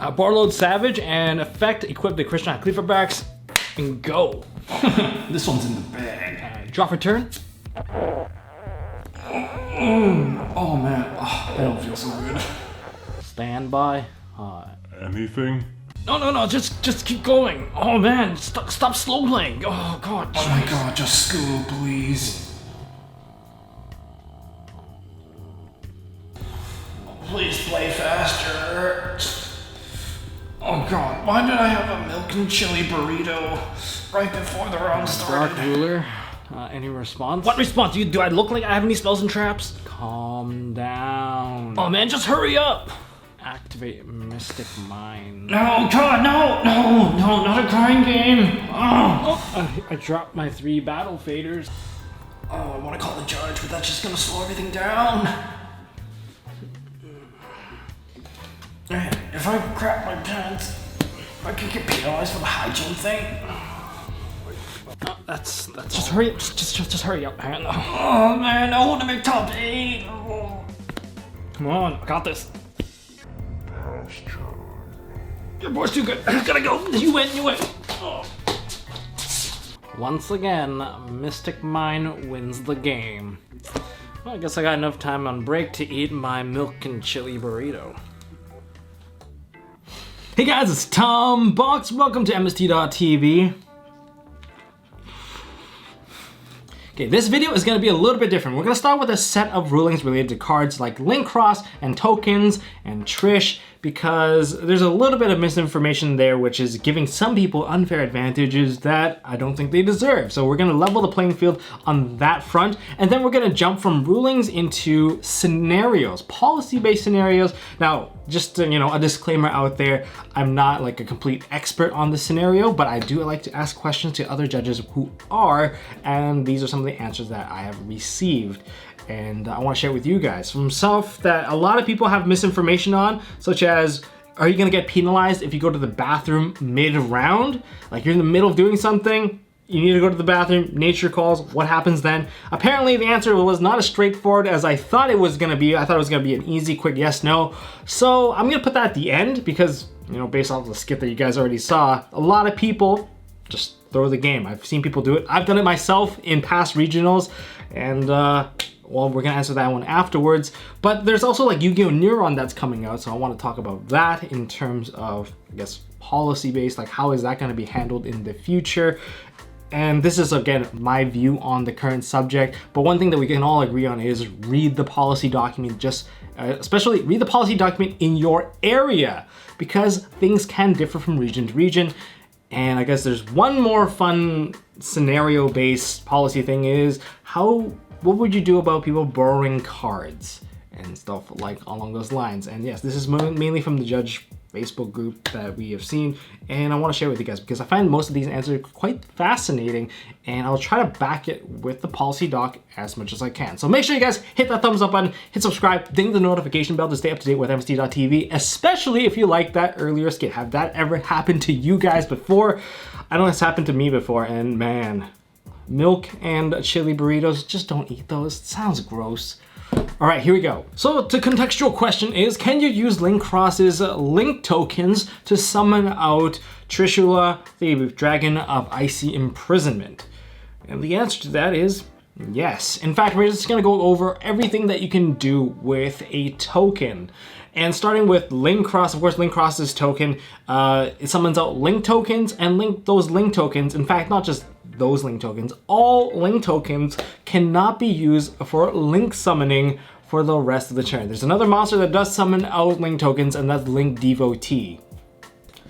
Barload Savage and Effect, equip the Christian Cleaverbacks, and go. This one's in the bag. Drop return. Oh man, I don't feel so good. Standby. Anything? No, just keep going. Oh man, stop slow playing. Oh god. Oh my god, just school, please. Please play faster. Oh god, why did I have a milk and chili burrito right before the round started? Dark Ruler. Any response? What response? Do I look like I have any spells and traps? Calm down. Oh man, just hurry up. Activate Mystic Mind. No, God, no, not a crying game. I dropped my 3 battle faders. Oh, I want to call the judge, but that's just gonna slow everything down. Man, if I crap my pants, I could get penalized for the hygiene thing. That's just hurry up. Just hurry up, man. Oh man, I want to make top 8. Come on, I got this. Your boy's too good. I gotta go. You win. Oh. Once again, Mystic Mind wins the game. Well, I guess I got enough time on break to eat my milk and chili burrito. Hey guys, it's Tom Box. Welcome to MST.TV. Okay, this video is going to be a little bit different. We're going to start with a set of rulings related to cards like LInkross and tokens and Trish, because there's a little bit of misinformation there which is giving some people unfair advantages that I don't think they deserve. So we're going to level the playing field on that front, and then we're going to jump from rulings into scenarios, policy-based scenarios. Now, just a disclaimer out there, I'm not like a complete expert on the scenario, but I do like to ask questions to other judges who are, and these are some of the answers that I have received. And I want to share with you guys some stuff that a lot of people have misinformation on, such as, are you going to get penalized if you go to the bathroom mid-round? Like you're in the middle of doing something, you need to go to the bathroom, nature calls, what happens then? Apparently the answer was not as straightforward as I thought it was going to be. I thought it was going to be an easy, quick yes, no. So I'm going to put that at the end because, based off the skit that you guys already saw, a lot of people just throw the game. I've seen people do it. I've done it myself in past regionals, and well, we're gonna answer that one afterwards. But there's also like Yu-Gi-Oh! NEURON that's coming out, so I want to talk about that in terms of, I guess, policy-based, like how is that gonna be handled in the future? And this is, again, my view on the current subject. But one thing that we can all agree on is read the policy document, especially read the policy document in your area, because things can differ from region to region. And I guess there's one more fun scenario-based policy thing is what would you do about people borrowing cards and stuff like along those lines? And yes, this is mainly from the judge Facebook group that we have seen, and I want to share with you guys because I find most of these answers quite fascinating, and I'll try to back it with the policy doc as much as I can. So make sure you guys hit that thumbs up button, hit subscribe, ding the notification bell to stay up to date with MST.TV, especially if you like that earlier skit. Have that ever happened to you guys before? I know it's happened to me before, and man, milk and chili burritos, just don't eat those. It sounds gross. All right, here we go. So the contextual question is, can you use LInkross's link tokens to summon out Trishula, the Dragon of Icy Imprisonment? And the answer to that is yes. In fact, we're just gonna go over everything that you can do with a token. And starting with LInkross, of course, LInkross's token, it summons out link tokens, and those link tokens, in fact, not just those link tokens, all link tokens cannot be used for link summoning for the rest of the turn. There's another monster that does summon out link tokens, and that's Link Devotee.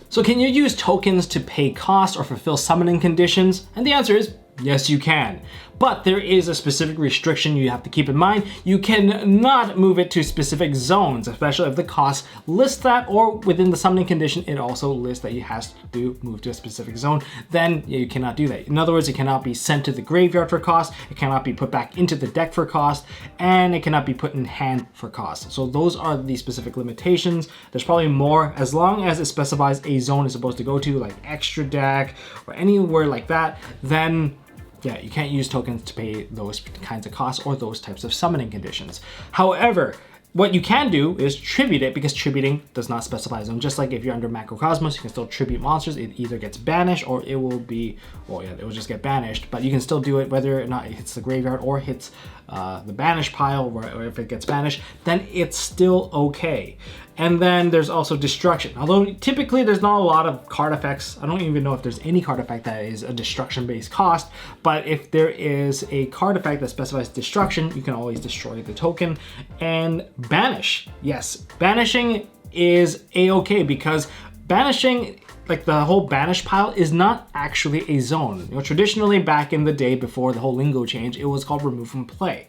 So can you use tokens to pay cost or fulfill summoning conditions? And the answer is yes, you can. But there is a specific restriction you have to keep in mind. You cannot move it to specific zones, especially if the cost lists that, or within the summoning condition, it also lists that you have to move to a specific zone. Then you cannot do that. In other words, it cannot be sent to the graveyard for cost, it cannot be put back into the deck for cost, and it cannot be put in hand for cost. So those are the specific limitations. There's probably more, as long as it specifies a zone it's supposed to go to, like extra deck or anywhere like that, then yeah, you can't use tokens to pay those kinds of costs or those types of summoning conditions. However, what you can do is tribute it, because tributing does not specify a zone. Just like if you're under Macrocosmos, you can still tribute monsters. It either gets banished or it will be, well, yeah, it will just get banished. But you can still do it whether or not it hits the graveyard or hits the banish pile, or if it gets banished, then it's still okay. And then there's also destruction. Although typically there's not a lot of card effects. I don't even know if there's any card effect that is a destruction-based cost. But if there is a card effect that specifies destruction, you can always destroy the token and banish. Yes, banishing is a-okay, because banishing, like the whole banish pile, is not actually a zone. You know, traditionally back in the day before the whole lingo change, it was called remove from play.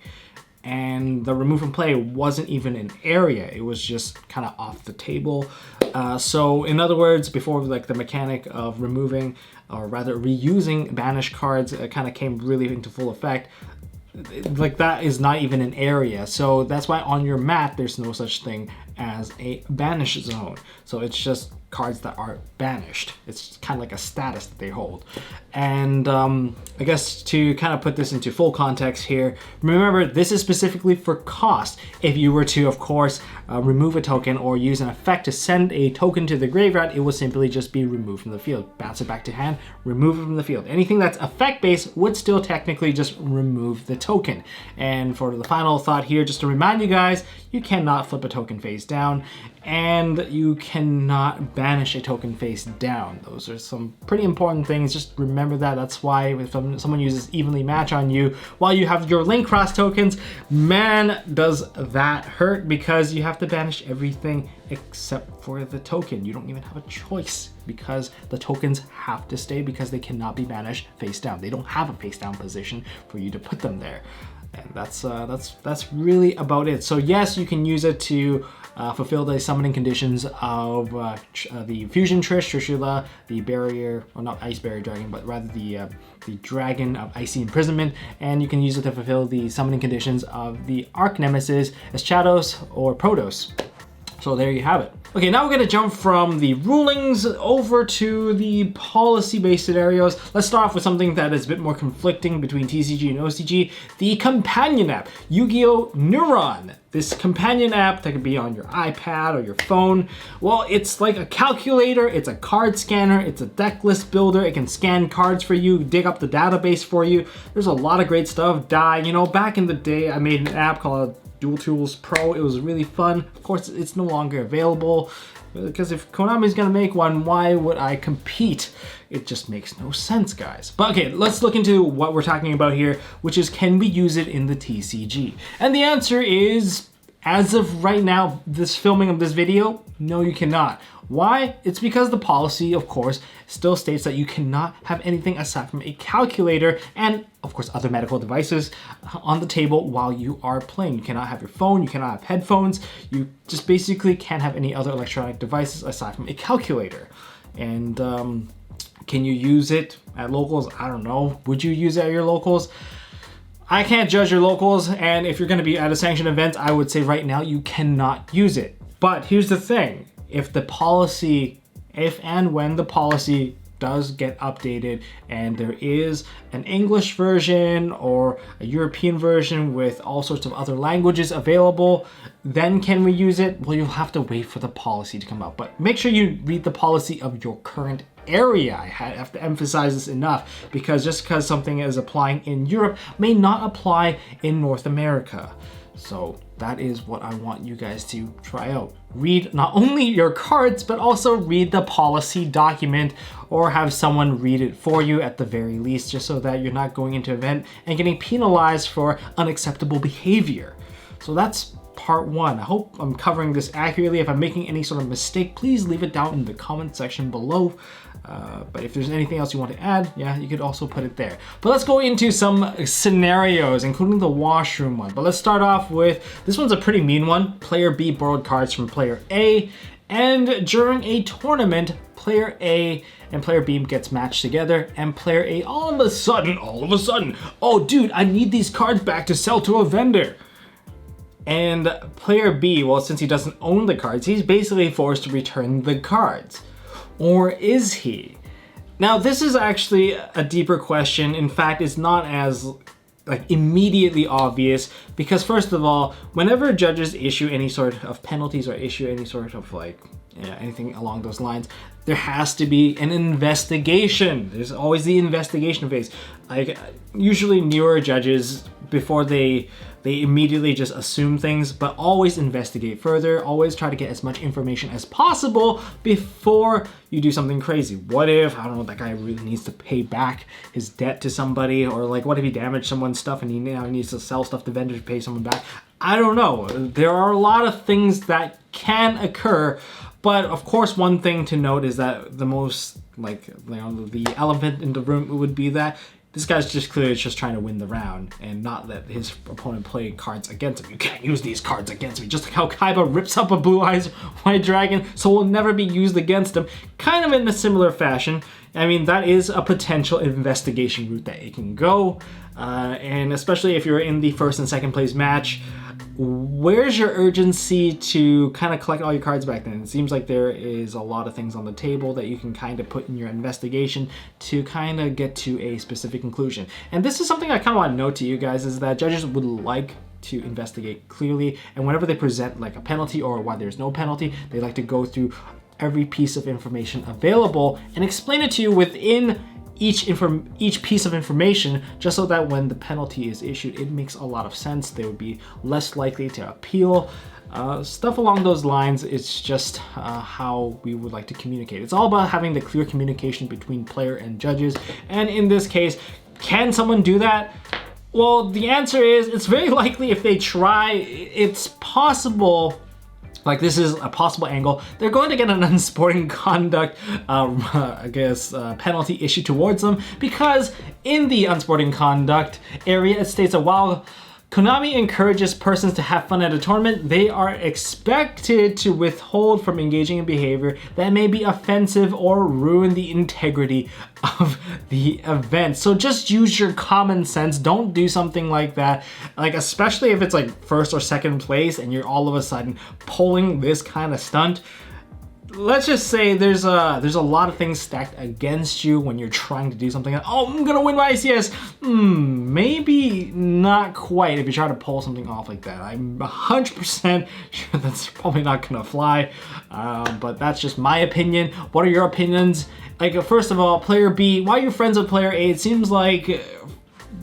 And the remove from play wasn't even an area, it was just kind of off the table. So in other words, before like the mechanic of removing, or rather reusing banish cards kind of came really into full effect, like that is not even an area. So that's why on your map there's no such thing as a banish zone. So it's just cards that are banished. It's kind of like a status that they hold. And I guess to kind of put this into full context here, remember this is specifically for cost. If you were to, of course, remove a token or use an effect to send a token to the graveyard, it will simply just be removed from the field. Bounce it back to hand, remove it from the field. Anything that's effect based would still technically just remove the token. And for the final thought here, just to remind you guys, you cannot flip a token face down, and you cannot banish a token face down. Those are some pretty important things. Just remember that. That's why if someone uses evenly match on you while you have your Linkross tokens, man, does that hurt, because you have to banish everything except for the token. You don't even have a choice, because the tokens have to stay, because they cannot be banished face down. They don't have a face down position for you to put them there. And that's really about it. So yes, you can use it to fulfill the summoning conditions of the Fusion Trishula, the barrier, or not Ice Barrier Dragon, but rather the Dragon of Icy Imprisonment, and you can use it to fulfill the summoning conditions of the Arch Nemesis, Eschatos, or Protos. So there you have it. Okay, now we're gonna jump from the rulings over to the policy-based scenarios. Let's start off with something that is a bit more conflicting between TCG and OCG, the companion app, Yu-Gi-Oh! NEURON. This companion app that could be on your iPad or your phone. Well, it's like a calculator, it's a card scanner, it's a deck list builder, it can scan cards for you, dig up the database for you. There's a lot of great stuff. You know, back in the day, I made an app called Dual Tools Pro. It was really fun. Of course, it's no longer available, because if Konami's gonna make one, why would I compete? It just makes no sense, guys. But okay, let's look into what we're talking about here, which is, can we use it in the TCG? And the answer is, as of right now, this filming of this video, no, you cannot. Why? It's because the policy, of course, still states that you cannot have anything aside from a calculator and, of course, other medical devices on the table while you are playing. You cannot have your phone, you cannot have headphones, you just basically can't have any other electronic devices aside from a calculator. And can you use it at locals? I don't know. Would you use it at your locals? I can't judge your locals, and if you're gonna be at a sanctioned event, I would say right now you cannot use it. But here's the thing, if and when the policy does get updated and there is an English version or a European version with all sorts of other languages available, then can we use it? Well, you'll have to wait for the policy to come out, but make sure you read the policy of your current area. I have to emphasize this enough, because just because something is applying in Europe may not apply in North America. So that is what I want you guys to try out. Read not only your cards, but also read the policy document, or have someone read it for you at the very least, just so that you're not going into an event and getting penalized for unacceptable behavior. So that's part one. I hope I'm covering this accurately. If I'm making any sort of mistake, please leave it down in the comment section below. But if there's anything else you want to add, yeah, you could also put it there. But let's go into some scenarios, including the washroom one. But let's start off with, this one's a pretty mean one. Player B borrowed cards from player A, and during a tournament, player A and player B gets matched together, and player A all of a sudden, oh dude, I need these cards back to sell to a vendor. And player B, well, since he doesn't own the cards, he's basically forced to return the cards. Or is he? Now, this is actually a deeper question. In fact, it's not as like immediately obvious, because first of all, whenever judges issue any sort of penalties or issue any sort of like anything along those lines, there has to be an investigation. There's always the investigation phase. Like usually newer judges, before they immediately just assume things, but always investigate further, always try to get as much information as possible before you do something crazy. What if, I don't know, that guy really needs to pay back his debt to somebody, or like what if he damaged someone's stuff and he now needs to sell stuff to vendors to pay someone back? I don't know. There are a lot of things that can occur, but of course one thing to note is that the most, like, the elephant in the room would be that this guy's just clearly just trying to win the round and not let his opponent play cards against him. You can't use these cards against me. Just like how Kaiba rips up a Blue Eyes White Dragon, so will never be used against him. Kind of in a similar fashion. I mean, that is a potential investigation route that it can go. And especially if you're in the first and second place match, where's your urgency to kind of collect all your cards back then? It seems like there is a lot of things on the table that you can kind of put in your investigation to kind of get to a specific conclusion. And this is something I kind of want to note to you guys, is that judges would like to investigate clearly, and whenever they present like a penalty or why there's no penalty, they like to go through every piece of information available and explain it to you within each piece of information, just so that when the penalty is issued, it makes a lot of sense. They would be less likely to appeal. Stuff along those lines. It's just how we would like to communicate. It's all about having the clear communication between player and judges. And in this case, can someone do that? Well, the answer is it's very likely if they try. It's possible. Like, this is a possible angle. They're going to get an unsporting conduct, penalty issued towards them, because in the unsporting conduct area, it states that while Konami encourages persons to have fun at a tournament, they are expected to withhold from engaging in behavior that may be offensive or ruin the integrity of the event. So just use your common sense. Don't do something like that. Like, especially if it's like first or second place and you're all of a sudden pulling this kind of stunt. Let's just say there's a lot of things stacked against you when you're trying to do something. Oh, I'm gonna win my ICS. Maybe not quite if you try to pull something off like that. I'm 100% sure that's probably not gonna fly, but that's just my opinion. What are your opinions? Like, first of all, player B, why are you friends with player A? It seems like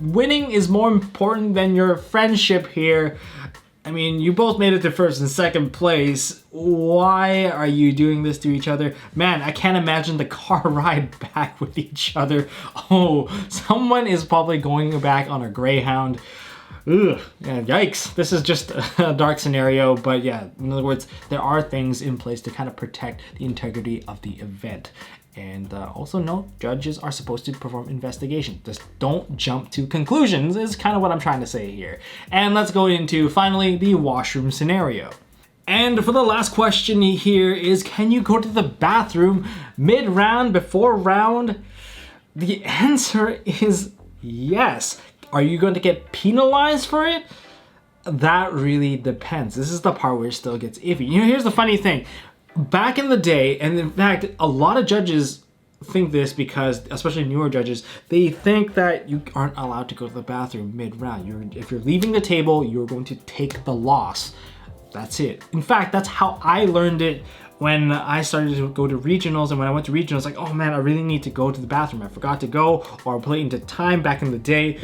winning is more important than your friendship here. I mean, you both made it to first and second place. Why are you doing this to each other? Man, I can't imagine the car ride back with each other. Oh, someone is probably going back on a Greyhound. Ugh, yeah, yikes. This is just a dark scenario, but yeah, in other words, there are things in place to kind of protect the integrity of the event. And also note, judges are supposed to perform investigation. Just don't jump to conclusions is kind of what I'm trying to say here. And let's go into, finally, the washroom scenario. And for the last question here is, can you go to the bathroom mid-round, before round? The answer is yes. Are you going to get penalized for it? That really depends. This is the part where it still gets iffy. You know, here's the funny thing. Back in the day, and in fact, a lot of judges think this because, especially newer judges, they think that you aren't allowed to go to the bathroom mid-round. If you're leaving the table, you're going to take the loss. That's it. In fact, that's how I learned it when I started to go to regionals. And when I went to regionals, like, oh man, I really need to go to the bathroom. I forgot to go, or I played into time back in the day.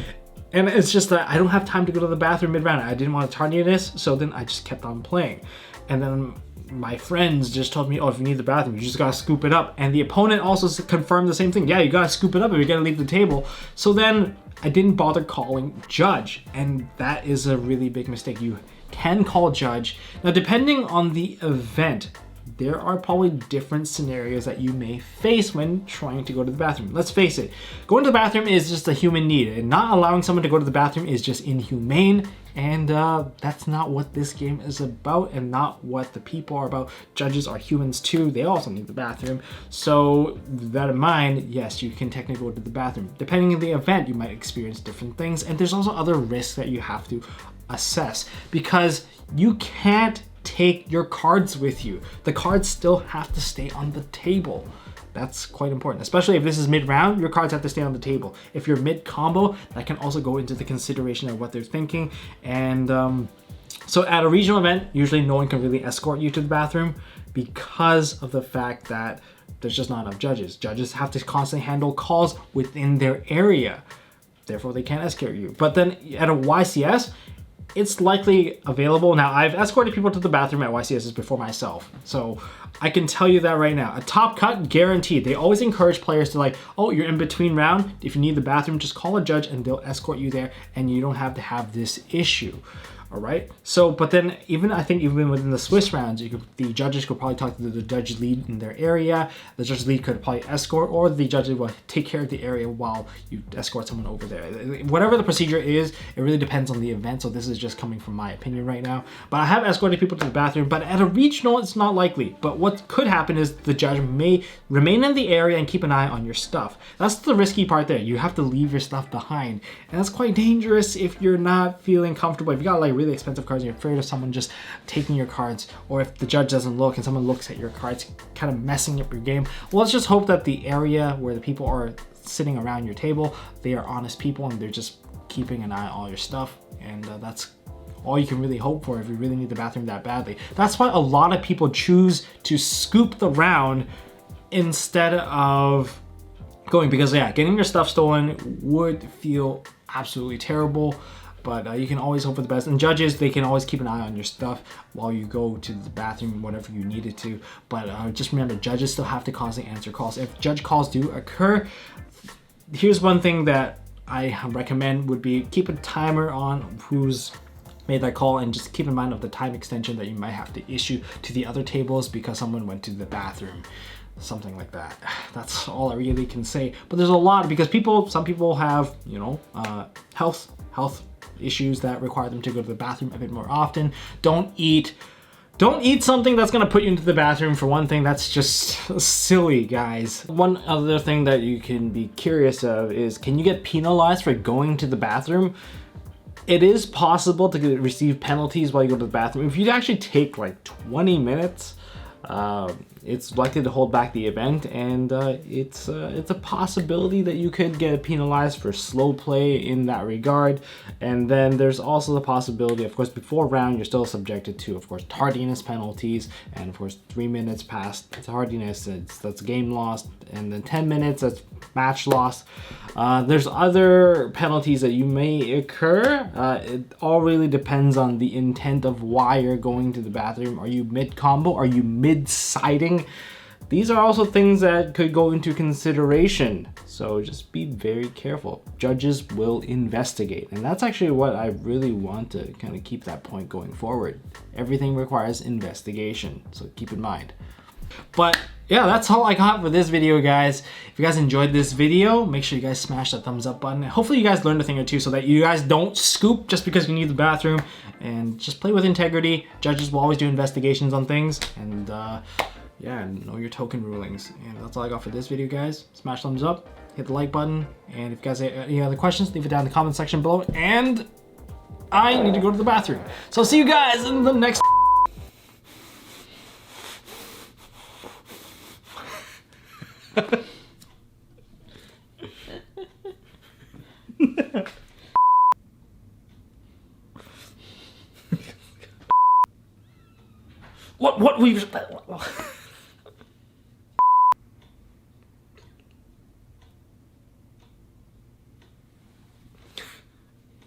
And it's just that I don't have time to go to the bathroom mid-round. I didn't want to tardiness, so then I just kept on playing. And then my friends just told me, oh, if you need the bathroom, you just gotta scoop it up. And the opponent also confirmed the same thing. Yeah, you gotta scoop it up if you're gonna leave the table. So then I didn't bother calling judge. And that is a really big mistake. You can call judge. Now, depending on the event, there are probably different scenarios that you may face when trying to go to the bathroom. Let's face it, going to the bathroom is just a human need, and not allowing someone to go to the bathroom is just inhumane, and that's not what this game is about, and not what the people are about. Judges are humans too, they also need the bathroom. So with that in mind, yes, you can technically go to the bathroom. Depending on the event, you might experience different things, and there's also other risks that you have to assess, because you can't take your cards with you. The cards still have to stay on the table. That's quite important, especially if this is mid-round, your cards have to stay on the table. If you're mid-combo, that can also go into the consideration of what they're thinking. And so at a regional event, usually no one can really escort you to the bathroom because of the fact that there's just not enough judges. Judges have to constantly handle calls within their area. Therefore, they can't escort you. But then at a YCS, it's likely available. Now, I've escorted people to the bathroom at YCSs before myself, so I can tell you that right now. A top cut, guaranteed. They always encourage players to like, oh, you're in between round. If you need the bathroom, just call a judge and they'll escort you there and you don't have to have this issue. All right. So, but then I think even within the Swiss rounds, the judges could probably talk to the judge lead in their area. The judge lead could probably escort, or the judge will take care of the area while you escort someone over there. Whatever the procedure is, it really depends on the event. So this is just coming from my opinion right now. But I have escorted people to the bathroom, but at a regional, it's not likely. But what could happen is the judge may remain in the area and keep an eye on your stuff. That's the risky part there. You have to leave your stuff behind. And that's quite dangerous if you're not feeling comfortable. If you got like really expensive cards and you're afraid of someone just taking your cards, or if the judge doesn't look and someone looks at your cards, kind of messing up your game. Well, let's just hope that the area where the people are sitting around your table, they are honest people and they're just keeping an eye on all your stuff. And that's all you can really hope for if you really need the bathroom that badly. That's why a lot of people choose to scoop the round instead of going, because yeah, getting your stuff stolen would feel absolutely terrible. But you can always hope for the best. And judges, they can always keep an eye on your stuff while you go to the bathroom, whatever you needed to. But just remember, judges still have to constantly answer calls. If judge calls do occur, here's one thing that I recommend would be keep a timer on who's made that call, and just keep in mind of the time extension that you might have to issue to the other tables because someone went to the bathroom. Something like that. That's all I really can say. But there's a lot, because some people have, you know, health issues that require them to go to the bathroom a bit more often. Don't eat something that's gonna put you into the bathroom, for one thing. That's just silly, guys. One other thing that you can be curious of is, can you get penalized for going to the bathroom? It is possible to receive penalties while you go to the bathroom. If you actually take like 20 minutes, it's likely to hold back the event, and it's a possibility that you could get penalized for slow play in that regard. And then there's also the possibility, of course, before round, you're still subjected to, of course, tardiness penalties, and of course 3 minutes past tardiness, that's game lost, and then 10 minutes, that's match loss. There's other penalties that you may occur. It all really depends on the intent of why you're going to the bathroom. Are you mid-combo? Are you mid-siding? These are also things that could go into consideration. So just be very careful. Judges will investigate. And that's actually what I really want to kind of keep that point going forward. Everything requires investigation, so keep in mind. But yeah, that's all I got for this video, guys. If you guys enjoyed this video, make sure you guys smash that thumbs up button. Hopefully you guys learned a thing or two so that you guys don't scoop just because you need the bathroom, and just play with integrity. Judges will always do investigations on things, and yeah, know your token rulings. And that's all I got for this video, guys. Smash thumbs up, hit the like button, and if you guys have any other questions, leave it down in the comment section below, and I need to go to the bathroom. So see you guys in the next what we've